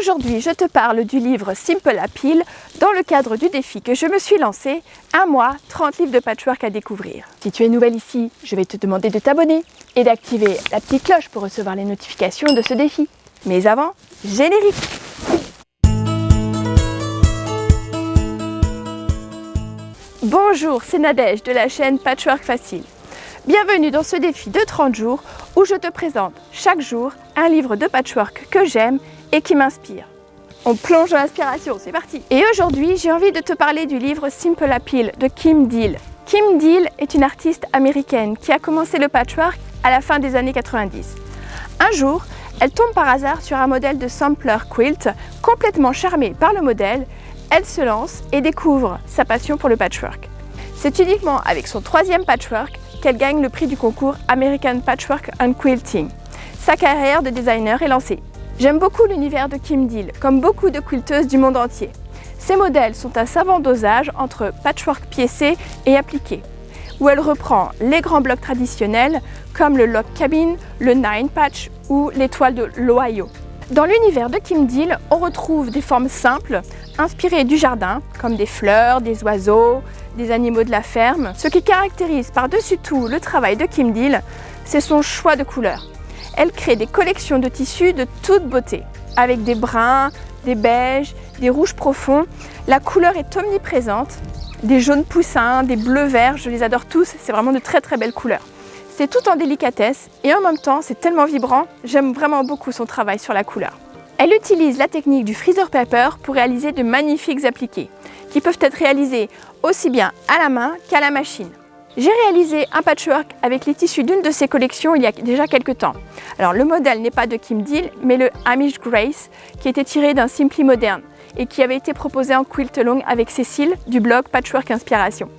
Aujourd'hui, je te parle du livre Simple Appeal dans le cadre du défi que je me suis lancé, un mois, 30 livres de patchwork à découvrir. Si tu es nouvelle ici, je vais te demander de t'abonner et d'activer la petite cloche pour recevoir les notifications de ce défi. Mais avant, générique! Bonjour, c'est Nadège de la chaîne Patchwork Facile. Bienvenue dans ce défi de 30 jours où je te présente chaque jour un livre de patchwork que j'aime et qui m'inspire. On plonge dans l'inspiration, c'est parti! Et aujourd'hui, j'ai envie de te parler du livre Simple Appeal de Kim Deal. Kim Deal est une artiste américaine qui a commencé le patchwork à la fin des années 90. Un jour, elle tombe par hasard sur un modèle de sampler quilt. Complètement charmée par le modèle, elle se lance et découvre sa passion pour le patchwork. C'est uniquement avec son troisième patchwork qu'elle gagne le prix du concours American Patchwork and Quilting. Sa carrière de designer est lancée. J'aime beaucoup l'univers de Kim Deal, comme beaucoup de quilteuses du monde entier. Ces modèles sont un savant dosage entre patchwork piécé et appliqué, où elle reprend les grands blocs traditionnels comme le log cabin, le nine patch ou l'étoile de l'Ohio. Dans l'univers de Kim Deal, on retrouve des formes simples, inspirées du jardin, comme des fleurs, des oiseaux, des animaux de la ferme. Ce qui caractérise par-dessus tout le travail de Kim Deal, c'est son choix de couleurs. Elle crée des collections de tissus de toute beauté, avec des bruns, des beiges, des rouges profonds. La couleur est omniprésente, des jaunes poussins, des bleus verts, je les adore tous, c'est vraiment de très très belles couleurs. C'est tout en délicatesse et en même temps c'est tellement vibrant, j'aime vraiment beaucoup son travail sur la couleur. Elle utilise la technique du freezer paper pour réaliser de magnifiques appliqués, qui peuvent être réalisés aussi bien à la main qu'à la machine. J'ai réalisé un patchwork avec les tissus d'une de ses collections il y a déjà quelques temps. Alors le modèle n'est pas de Kim Deal, mais le Amish Grace, qui était tiré d'un Simply Modern et qui avait été proposé en quilt along avec Cécile du blog Patchwork Inspiration.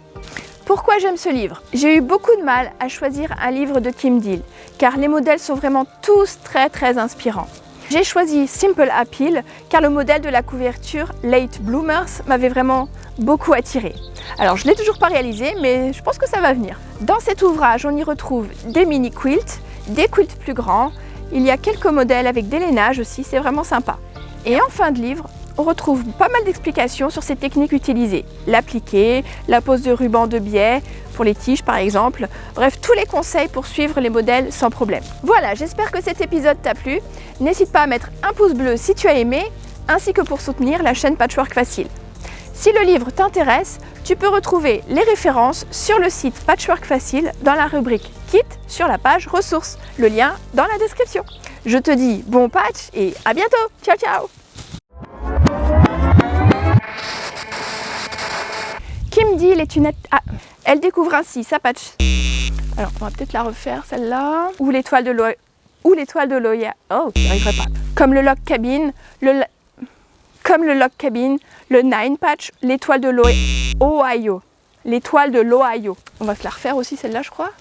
Pourquoi j'aime ce livre? J'ai eu beaucoup de mal à choisir un livre de Kim Deal, car les modèles sont vraiment tous très inspirants. J'ai choisi Simple Appeal car le modèle de la couverture Late Bloomers m'avait vraiment beaucoup attiré. Alors je ne l'ai toujours pas réalisé, mais je pense que ça va venir. Dans cet ouvrage, on y retrouve des mini quilts, des quilts plus grands, il y a quelques modèles avec des lainages aussi, c'est vraiment sympa. Et en fin de livre, on retrouve pas mal d'explications sur ces techniques utilisées. L'appliqué, la pose de ruban de biais, pour les tiges par exemple. Bref, tous les conseils pour suivre les modèles sans problème. Voilà, j'espère que cet épisode t'a plu. N'hésite pas à mettre un pouce bleu si tu as aimé, ainsi que pour soutenir la chaîne Patchwork Facile. Si le livre t'intéresse, tu peux retrouver les références sur le site Patchwork Facile dans la rubrique Kit sur la page ressources. Le lien dans la description. Je te dis bon patch et à bientôt. Ciao ciao. Kim Deal est une... elle découvre ainsi sa patch... Alors, on va peut-être la refaire, celle-là. Ou l'étoile de l'Ohio. Oh, j'y arriverai pas. Comme le log cabin, le nine patch, l'étoile de l'Ohio. L'étoile de l'Ohio. On va se la refaire aussi, celle-là, je crois.